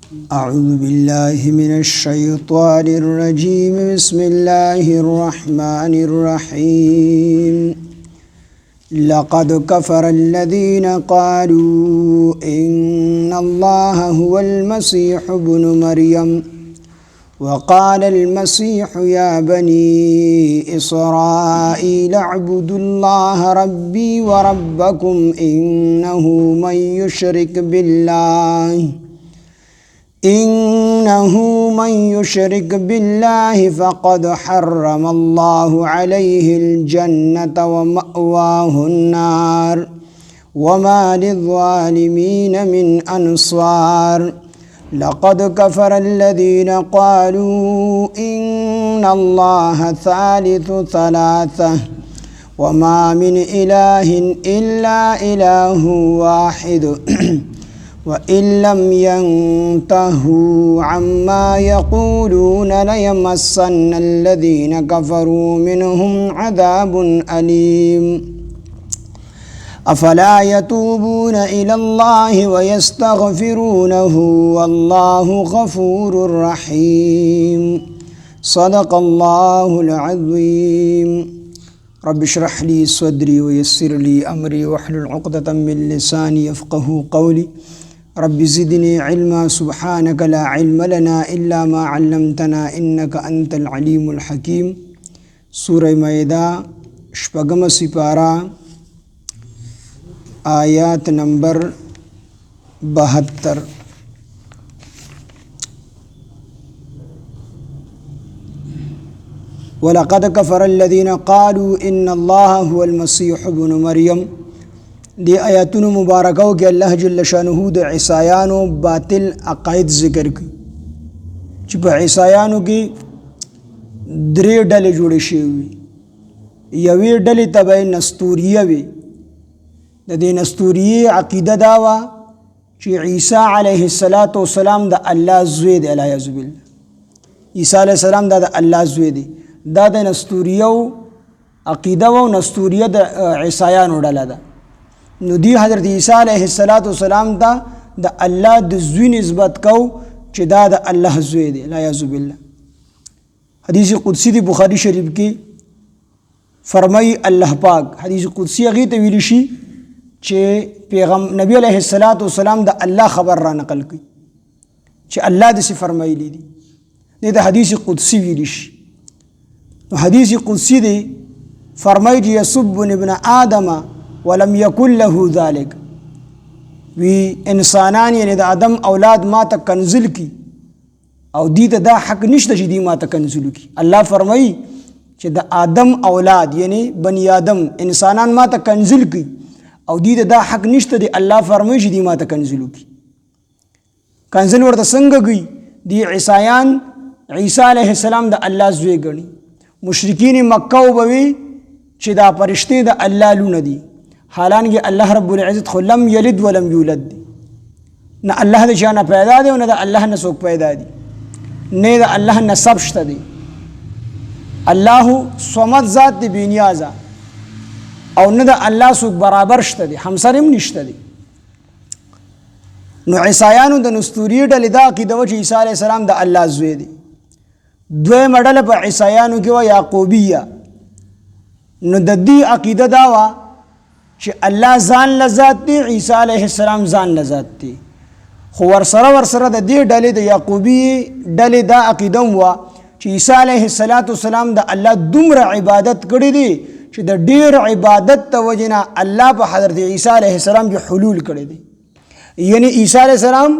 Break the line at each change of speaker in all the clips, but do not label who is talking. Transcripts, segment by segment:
أعوذ بالله من الشيطان الرجيم بسم الله الرحمن الرحيم لقد كفر الذين قالوا إن الله هو المسيح ابن مريم وقال المسيح يا بني إسرائيل اعبدوا الله ربي وربكم إنه من يشرك بالله فقد حرم الله عليه الجنة ومأواه النار وما للظالمين من أنصار لقد كفر الذين قالوا إن الله ثالث ثلاثة وما من إله إلا إله واحد وإن لم ينتهوا عما يقولون ليمسن الذين كفروا منهم عذاب أليم أفلا يتوبون إلى الله ويستغفرونه والله غفور رحيم صدق الله العظيم رب اشرح لي صدري ويسر لي أمري واحلل عقدة من لساني يفقه قولي رب زدني علما سبحانك لا علم لنا إلا ما علمتنا إنك أنت العليم الحكيم سورة مائدة شپږم سپارہ آیات نمبر 72 ولقد كفر الذين قالوا إن الله هو المسيح ابن مريم دی آیاتون مبارکو کہ اللہ جل شانہ د عیسایانو باطل عقائد ذکر کی چې په عیسایانو کې درې ډلې جوړې شوې یوې ډلې ته به نستوریه وي د دې نستوریه عقیده دا وه چې عیسی علیه السلام د الله زوی دی علیه بالله عیسی علیه السلام دا د الله زوی دی دا د نستوریه عقیده و نستوریه د عیسایانو ډله ده نو دی حضرت عیسی علیه السلام ته د الله د زوی نسبت کو چې دا د الله زوی دی لا یعوذ بالله حدیث قدسی دی بخاری شریف کې فرمای الله پاک حدیث قدسی هغه ته ویل شي چې نبی علیه السلام د الله خبر را نقل کړي چې الله د څه فرمایلی دي د حدیث قدسی ویل شي نو حدیث قدسی دی فرمای چې یسب ابن آدم ولم يكن له ذلك وی انسانان یعنی د آدم اولاد ما ته کنزل کی او دی ته دا حق نشته چې دی ما ته کنزل کی الله فرمایي چې د آدم اولاد یعنی بنی آدم انسانان ما ته کنزل کی او دی ته دا حق نشته دی الله فرمایي چې دی ما ته کنزل کی کنزل ورته څنګه گئی دی عیسایان عیسی علیه السلام د الله زوی ګڼي مشرکین مکه وبوي چې دا فرشتي د الله لونه دي حالانکه الله رب العزت خو لم یلد ولم یولد دی نه الله د شانه پیدا دی نه د الله نه څوک پیدا دی نه د الله نه سب شته دی الله صمد ذات دی بنیاز او نه د الله څوک برابر شته دی همسرم نشته دی نو عیسایانو د نستوری ډلې دا عقیده و چې عیسی علیه السلام د الله زوی دی دویمه ډله په عیسایانو کې و یعقوبیه نو د دې عقیده دا و چې الله ځان لذات دی عیسی علیه السلام ځان لذات دی خو ورسره د دې ډلې د یعقوبی ډلې دا عقیده و چې عیسی علیه السلام د الله دومره عبادت کړی دی چې د ډیر عبادت ته وجنه الله په حضرت عیسی علیه السلام کې حلول کړی دی یعنی عیسی علیه السلام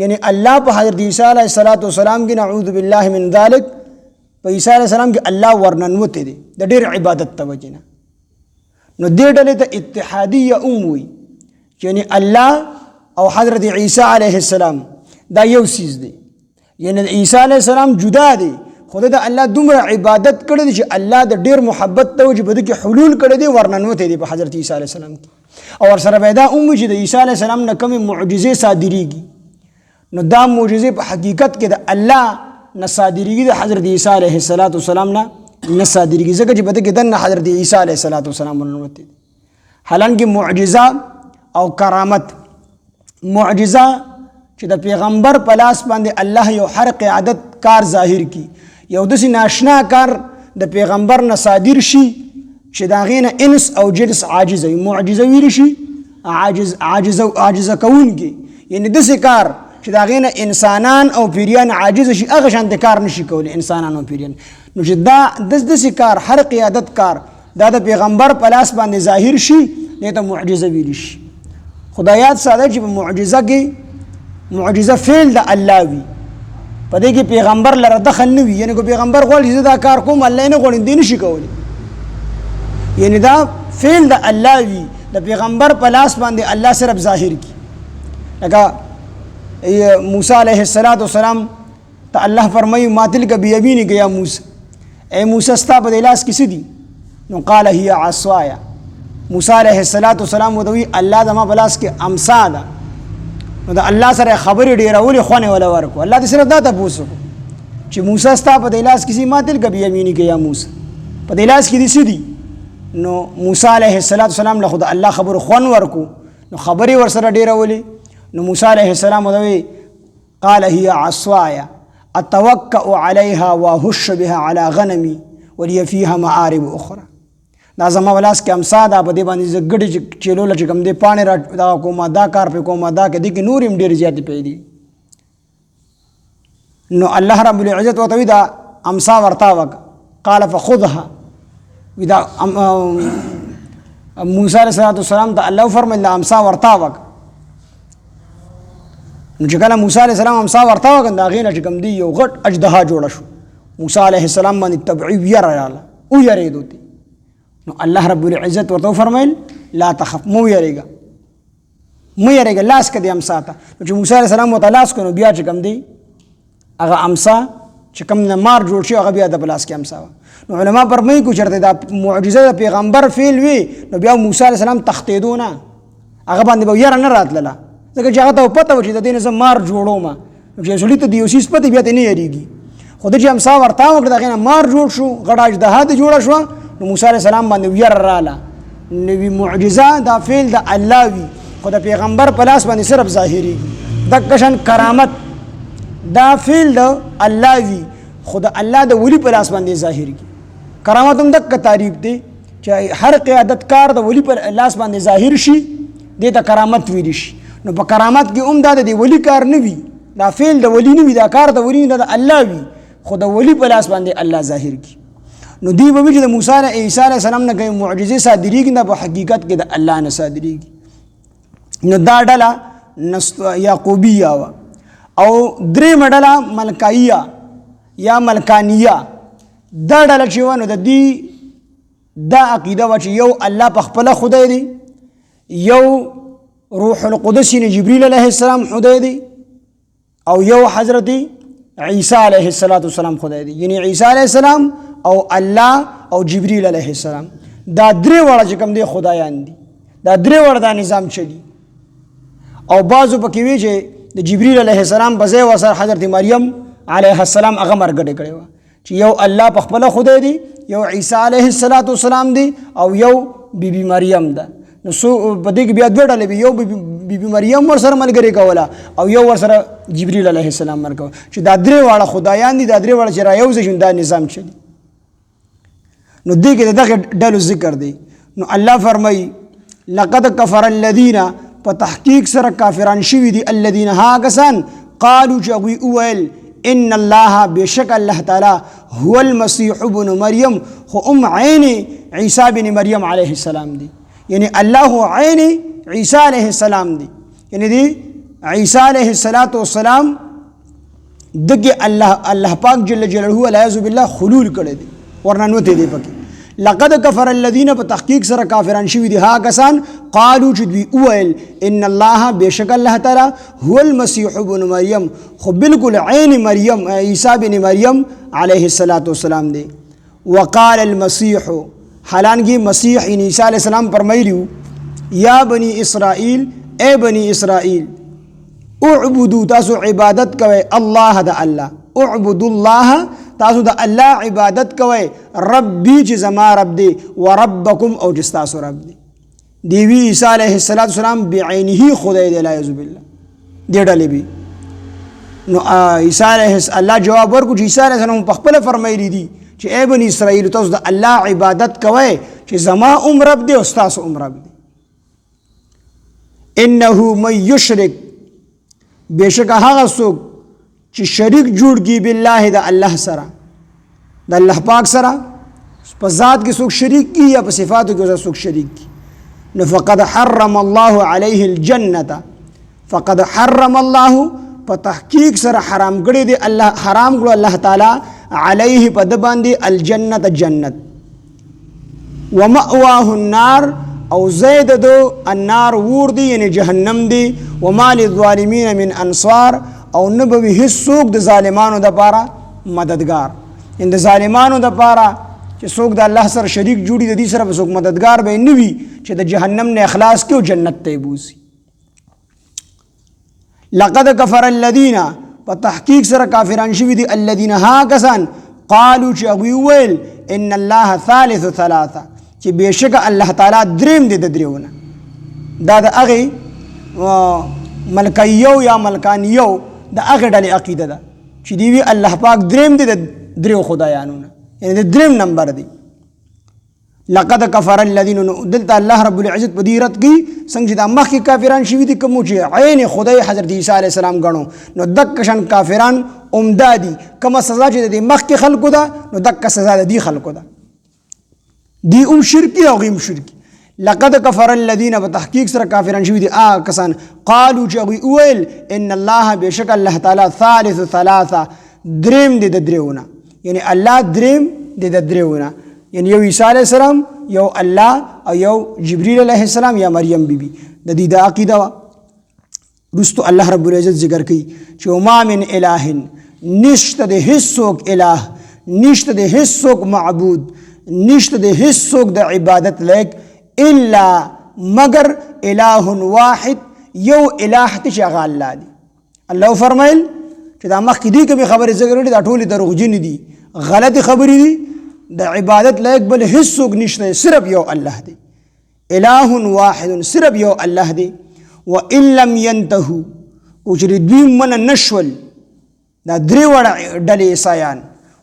یعنی الله په حضرت عیسی علیه السلام کې نعوذ بالله من ذلک په عیسی علیه السلام کې الله ورننوته دی د ډیر عبادت ته وجنه نو دې ډلې ته اتحادیه وي یعنی الله او حضرت عیسی علیه السلام دا یو سیز دی یعنی عیسی علیه السلام جدا دی خدای د الله دومره عبادت کړی دی چې الله د ډیر محبت ته چې بده کې حلول کړی دی ورننوته دی په حضرت عیسی علیه السلام کې او ورسره پیدا چې د عیسی علیه السلام نه کوم معجزې صادریږي نو دا معجزې په حقیقت کې د الله نه صادریږي د حضرت عیسی علیه السلام نه صادریږي ځکه چې بده کې د حضرت عیسی علیه السلام ورننوته دی حالانکه معجزه او کرامت معجزه چې د پیغمبر په لاس باندې الله یو حرق عادت کار ظاهر کی، یو داسې ناشنا کار د پیغمبر نه صادر شي چې د هغې نه انس او جنس عاجزه وي. معجزه ویلی شي عاجزه کوونکې، یعنې داسې کار چې د هغې نه انسانان او پیریان عاجزه شي، هغه شانتې کار نشي کولی انسانان او پیریان. نو چې دا داسې کار حرق عادت کار دا د پیغمبر په لاس باندې ظاهر شي، دې ته معجزه ویلی شي. خدایات ساده چې په معجزه کې معجزه فعل د الله وي، په دې کې پیغمبر لره دخل نه وي. یعنې که پیغمبر غواړي زه دا کار کوم الله یې نه غواړي دی نشي کولی، یعنې دا فعل د الله وي، د پیغمبر په لاس باندې الله صرف ظاهر کی. لکه موسی علیه السلام ته الله فرمایي ما تلک بیمینک یا موسی، ای موسی ستا په دې لاس کې څه دي؟ نو قال هي عصایا، موسی علیه السلام ورته وایي الله زما په لاس کې امسا ده. نو د الله سره خبرې ډېرولې خوانې ولا ورکو. الله دې صرف دا تپوس وکړو چې موسی ستا په دې لاس کې څه ما تلک بیمینک یا موسی، په دې لاس کې دې څه دي؟ نو موسی علیه السلام له خو د الله خبرو خوند ورکو، نو خبرې ورسره ډېرولې. نو موسی علیه السلام ورته وایي قال هي عصایا اتوکأ علیها واهش بها علی غنمی ولی فیها معارب اخرى. دا زما په لاس کې امسا ده، په دې باندې زه ګډې چیلوله چې کوم دی پاڼې را دغه کومه دا کار پې کومه دا کې دې کې نور هم ډېرې زیاتې پیدا. نو الله رب العزت ورته وایي دا امسا ورتا وکړه. قال فخذها، دا موسی علیه السلام ته الله فرمایل دا امسا ورتا وکړه. نو چې کله موسی علیه السلام امسا ورتا وکړه د هغې نه چې کوم دی یو غټ اژدها جوړه شو. موسی علیه السلام باندې طبعي ویره راغله، ویرېدو ته. نو الله رب العزت ورته وفرمایل لا تخف، مه ویرېږه لاس که دې امسا ته. نو چې موسی علیه السلام ورته لاس کړو نو بیا چې کوم دی هغه امسا چې کوم نه مار جوړ شي هغه بیا د په لاس کې امسا وه. نو علما فرمایي که چېرته دا معجزه د پیغمبر فعل وي نو بیا موسی علیه السلام تښتېدو نه، هغه باندې به یره نه راتلله، ځکه چې هغه ته پته وه چې د دې نه زه مار جوړوم. نو چې سړي ته د یو څیز پته بیا ته نه یېرېږي. خو ده چې امسا ورتا وکړه د هغې نه مار جوړ شو، غټه اژدها دې جوړه شوه. نو موسی علیه السلام باندې ویره راله. نو معجزه دا فعل د الله وي، خو د پیغمبر په لاس باندې صرف ظاهرېږي. دقه شان کرامت دا فعل د الله وي، خو د الله د ولی په لاس باندې ظاهرېږي. کرامت هم دقه تعریف دی چې هر قیادت کار د ولی په لاس باندې ظاهر شي دې ته کرامت ویلی شي. نو په کرامت کې هم دا د ولی کار نه وي، دا فعل د ولی نه وي، دا کار د ولی نه د الله وي، خو د ولی په لاس باندې الله ظاهر کی. نو دی به چې د موسی عیسی علیه السلام نه کوم معجزې صادریږي نه په حقیقت کې د الله نه صادریږي. نو دا ډله یعقوبیه وه، او درېیمه ډله ملکاییه یا ملکانیه. دا ډله چې وه نو د دې دا عقیده وه چې یو الله په خپله خدای دی، یو روح القدس یعنې جبریل علیه السلام خدای دی، او یو حضرت عیسی علیه السلام خدای دی. یعنی عیسی علیه السلام او الله او جبریل علیه السلام دا درې واړه چې کوم دی خدایان دي، دا درې واړه دا نظام چلی. او بعضو پکې وی چې د جبریل علیه السلام په ځای ورسره حضرت مریم علیه السلام هغه مرګډې کړې وه چې یو الله په خپله خدای دی، یو عیسی علیه السلام دی، او یو بیبي مریم ده. نو په دې کې بیا دوه ډلې وي، یو بیبي مریم ورسره ملګرې کوله او یو ورسره جبریل علیه السلام مرګ چې دا درې واړه خدایان دي، دا درې واړه چې رايوځي شي دا نظام چلی. نو دې کې دغه ډلو ذکر دی. نو الله فرمایي لقد کفر الذین، په تحقیق سره کافران شوي دي، الذین ها کسان قالو چې هغوی وویل ان الله بشک الله تعالی هو المسیح ابن مریم، خو عین عیسی بن مریم علیه السلام دی. یعنی الله عین عیسی علیه السلام دی، یعنی دی عیسی علیه السلام دغه الله پاک جل جلاله والعیاذ بالله خلول کړی دی، ورنه نوته دی پکې. لقد کفر الذین، په تحقیق سره کافران شوي دي ها کسان قالو چې دوی وویل ان الله بشک الله تعالی هو المسیح ابن مریم، خو بالکل عین مریم عیسی بن مریم علیه السلام دی. وقال المسیح، حالانکہ مسیح عیسی علیہ السلام فرمایلیو یا بنی اسرائیل، اے بنی اسرائیل اعبدو، تاسو عبادت کوئے اللہ دا اللہ، اعبدو اللہ، تاسو دا اللہ عبادت کوئے، ربی چی زما رب دے، وربکم او جستاسو رب دے. دیوی عیسیٰ علیہ السلام بعینہی خدای دے لا یعوذ باللہ دے ڈالے بھی. نو عیسی علیه الله جواب ورکړو چې عیسی علیه السلام په خپل فرمایلی دي چې ای بني اسرائیل تاسو د الله عبادت کوئ چې زما رب دی او ستاسو رب دی. انه من یشرک بېشکه هغه څوک چې شریک جوړ کړي بالله د الله سره د الله پاک سره په ذات کې څوک شریک کړي یا په صفاتو کې څوک شریک کړي نو فقد حرم الله علیه الجنه فقد حرم الله په تحقیق سره حرام کړی دی الله حرام کړو الله تعالی علیه په د باندې الجنه جنت ومأواه النار او زید دو النار ور دی یعنی جهنم دی وما للظالمین من انصار او نبوي هیڅ څوک د ظالمانو د پاره مددگار ان د ظالمانو د پاره چې څوک د الله سره شریک جوړي د دې سره څوک مددگار به نه وي چې د جهنم نه اخلاص کړي او جنت ته بوزي. لقد كفر الذين په تحقیق سره کافران شوي دي الذين ها کسان قالوا چې هغوی ویل ان الله ثالث ثلاثه چې بېشکه الله تعالی دریم دی د دریونه دا د هغې ملکیو یا ملکانیو د هغې ډلې عقیده ده چې دوی وي الله پاک دریم دی د دریو خدایانو نه یعنی د دریم نمبر دی. لقد كفر الذين دلته الله رب العزت په دې رد کوي څنګه چې دا مخکې کافران شوي دي کوم چې عین خدای حضرت عیسی علیه السلام ګڼو نو دک شان کافران عمده دي کومه سزا چې د مخکې خلکو ده نو دک سزا د دې خلکو ده دی شرکی او غیم شرکی. لقد كفر الذين بتحقیق سره کافران شوي دي کسان قالوا چې هغوی وویل ان الله بېشک الله تعالی ثالث ثلاثه دریم دی د دریونه یعنی الله دریم دی د دریونه یعنی یو عیسی علیه السلام یو الله او یو جبریل علیه السلام یا مریم بیبي د دې د عقیده وه. رستو الله رب العزت ذکر کوي چې وما من اله نشته د هیڅ څوک اله نشته د هیڅ څوک معبود نشته د هیڅ څوک د عبادت لایق الا مگر اله واحد یو اله ته چې هغه الله دی. الله فرمایل چې دا مخکې دي کومې خبرې ذکر کړي دا ټولې دروغجنې دي غلطې خبرې دي د عبادت لایق بل هیڅ څوک نشته صرف یو الله دی. اله واحد صرف یو الله دی. وان لم ينتهوا وجر دوی من نشول دا درې وړه ډلې عیسایان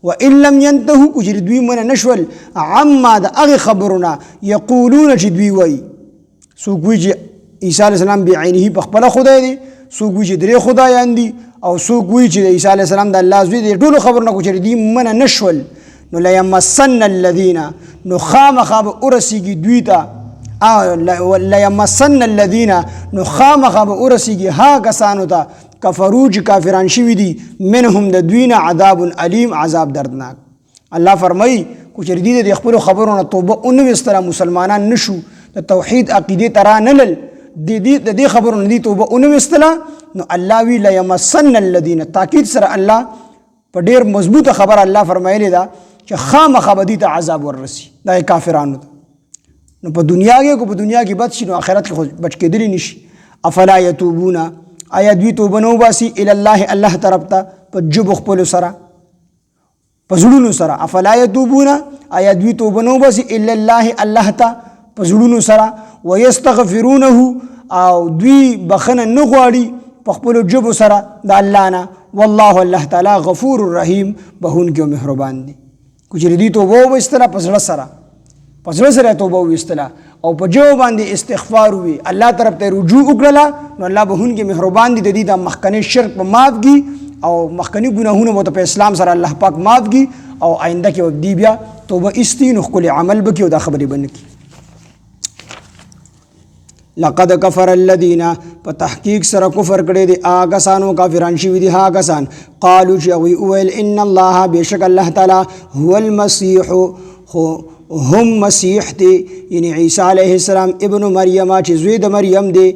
وان لم ينتهوا وجر دوی من نشول عما د هغې خبرونه یقولون چې دوی وایي څوک وایي چې عیسی علیه السلام بعینه په خپله خدای دی څوک وایي چې درې خدایان دي او څوک وایي چې د عیسی علیه السلام د الله زوی دی ټولو خبرونه کو چې دوی من نشول نو لیمسن الذین نو خامخا به ورسیږي دوی ته لیمسن الذین نو خامخا به ورسیږي ها کسانو ته کفرو چې کافران شوي دي منهم د دوی نه عذاب علیم عذاب دردناک. الله فرمایي کو چې دوی د خپلو خبرو نه توبه ونه ویستله مسلمانان نشو د توحید عقیدې ته رانلل د دې خبرو نه دي توبه ونه ویستله نو الله وی لیمسن الذین تاکید سره الله په ډېر مضبوطه خبر الله فرمایلی ده چې خامخا به دوی ته عذاب وررسي دا کافرانو ته نو په دنیا کې کو په دنیا کې بد شي نو آخرت کې خو بچ کېدلی نشي. افلا یتوبون آیا دوی توبه نه وباسي الی الله الله طرف ته په ژبو خپلو سره په زړونو سره افلا یتوبون آیا دوی توبه نه وباسي الی الله الله ته په زړونو سره ویستغفرونه او دوی بخنه نه غواړي په خپلو ژبو سره د الله نه والله الله تعالی غفور رحیم بخونکی او مهربان دی. کو چې دوی توبه وبایستله په زړه سره توبه وبایستله او په ژبو باندې استغفار وي الله طرف ته رجوع وکړله نو الله بخونکی مهربان دی د دې د مخکنی شرک په معاف کړي او مخکنی ګناهونه به په اسلام سره الله پاک معاف کړي او آینده کې دی بیا توبه ایستي نو ښکلی عمل به کړي او دا خبرې به نه کړي. لقد كفر الذين په تحقیق سره کفر کړی دی هغه کسانو کافران شوي دي هغه کسان قالو چې هغوی وویل ان الله بېشک الله تعالی هو المسیح هم مسیح دی یعنی عیسی علیه السلام ابن مریم چې زوی د مریم دی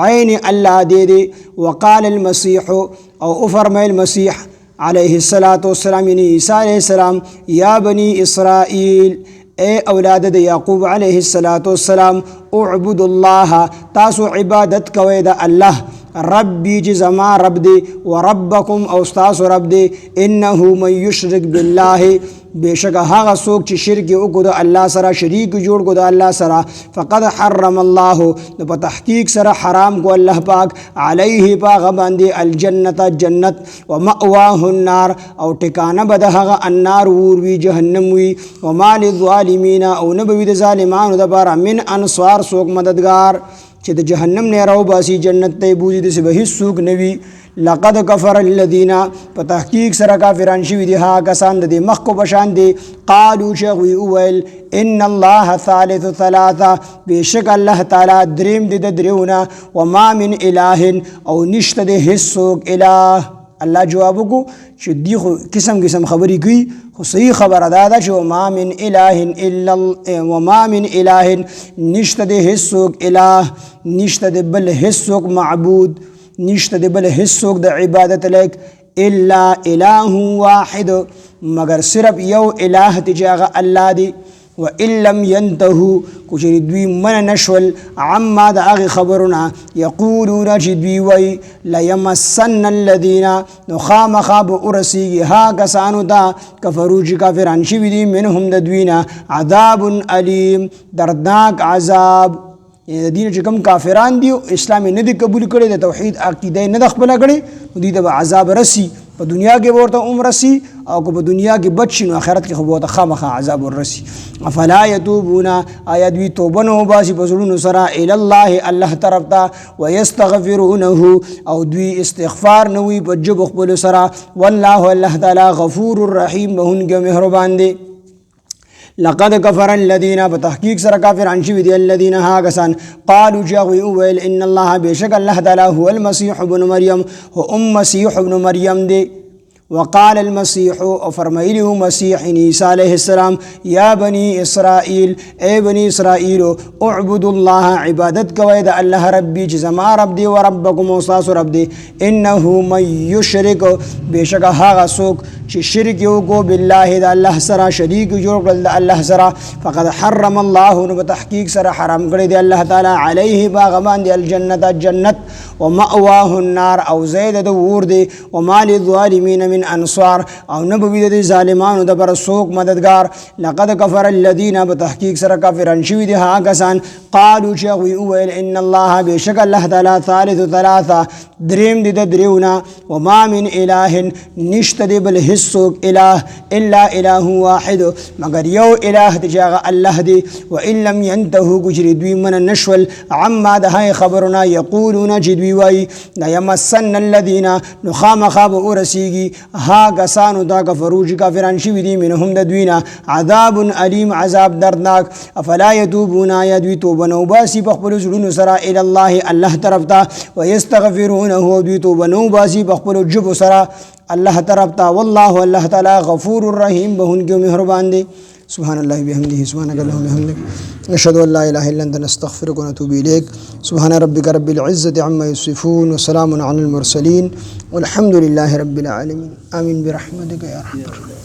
عین الله دی. وقال المسیح او فرمایل مسیح علیه السلام یعنی عیسی علیه السلام یا بنی اسرائیل اے اولاد د یعقوب علیه السلام اعبدوا الله تاسو عبادت کوئ د الله ربي چې زما رب دی وربکم او ستاسو رب دی انه من یشرک بالله بشک هغه څوک چې شرک وکړو د الله سره شریک جوړ کړو د الله سره فقد حرم الله نو په تحقیق سره حرام کو الله پاک علیه پاغه باندې الجنت جنت ومأواه النار او ټکانه به د هغه النار ور وی جهنم وی وما للظالمین او نبوی د ظالمانو دپاره من انصار څوک مددگار چې د جهنم نه راو باسي جنت ته بوزي د به هیڅ څوک نوي لقد كفر الذين په تحقیق سره کافران شوي دي ها کسان د مخ کو بشان دي قالوا شغوي اول ان الله ثالث ثلاثه بشک الله تعالی دریم دي د دریونه وما من اله او نشته د هیڅ څوک اله الله جواب کو چې دی خو قسم خبرې کوي خو صحیح خبره ده چې وما من اله الا وما من اله نشته د هیڅ څوک اله نشته د بل هیڅ څوک معبود نشته د بل هیڅ څوک د عبادت لایق الا اله واحد مگر صرف یو اله دی چې هغه الله دی وان لم ينتهوا کچری دوی من نشول عما د هغې خبرونه یقولون چې دوی وایي لیمسن الذین نو خامخا به ورسیږي ها کسانو ته کفرو چې کافران شوي دي منهم د دوی نه عذاب علیم دردناک عذاب د دین چې کوم کافران دي اسلام نه دی قبول کړي د توحید عقیده نه د خپله کړي دوی ته به عذاب رسی په دنیا کې ورته عمر رسی او که په دنیا کې بچ شي نو آخرت کې خو ورته خامخا عذاب ورسي افلا یتوبون آیا دوی توبه نه وباسي په زړونو سره الی الله الله طرف ته ویستغفرونه او دوی استغفار نه وي په ژبو خپلو سره والله الله تعالی غفور رحیم بهونکی مهربان دی لقد كفر الذين بتحقيق سر كافر عن شوي دي الذين هاغسان قالوا جاغوي اويل ان الله بشك الله تعالى هو المسيح ابن مريم هو مسيح ابن مريم دي وقال المسيح وفرميله مسيح عيسى عليه السلام يا بني إسرائيل اي بني إسرائيل اعبدوا الله عبادت كويد الله ربي جزما رب دي وربكم وصاص رب دي انه من يشرك بشك هاغا سوك شرك يوكو بالله دا الله سرا شريك جوړ دا الله سرا فقد حرم الله نو بتحقيق سرا حرام کړی دی الله تعالی عليه باغمان دي الجنه جنت ومأواه النار او زید د ور دي وما للظالمين من انصار او نبوی د ظالمانو د پر سوق مددگار لقد كفر الذين بتحقيق سرا کافرن شوی دي ها کسان قالوا شغوي اويل ان الله بشك الله تعالی ثالث ثلاثه دریم دي د دریونه وما من اله نشته دی بل هیڅوک اله الا اله واحد مگر یو اله دی چې الله دی وان لم ينتهوا کجری دوی من نشول عما ده خبرنا یقولون چې دوی وای لا يمسن الذين نخامخ ورسیږي ها کسانو دا کفرو چې کافران شوي دي منهم د دوی نه عذاب علیم عذاب دردناک افلا یتوبون یا دوی توبه نه وباسي په خپلو زړونو سره الی الله الله طرف ته ویستغفرونه دوی توبه نه وباسي په خپلو ژبو سره الله طرف ته والله الله تعالی غفور رحیم بهونکی مهربان دی سبحان الله بحمده سبحانك اللهم وبحمدك نشهد ان لا اله الا انت نستغفرك ونتوب اليك سبحان ربك رب العزه عما يصفون وسلام على المرسلين والحمد لله رب العالمين آمين برحمتك يا ارحم الراحمين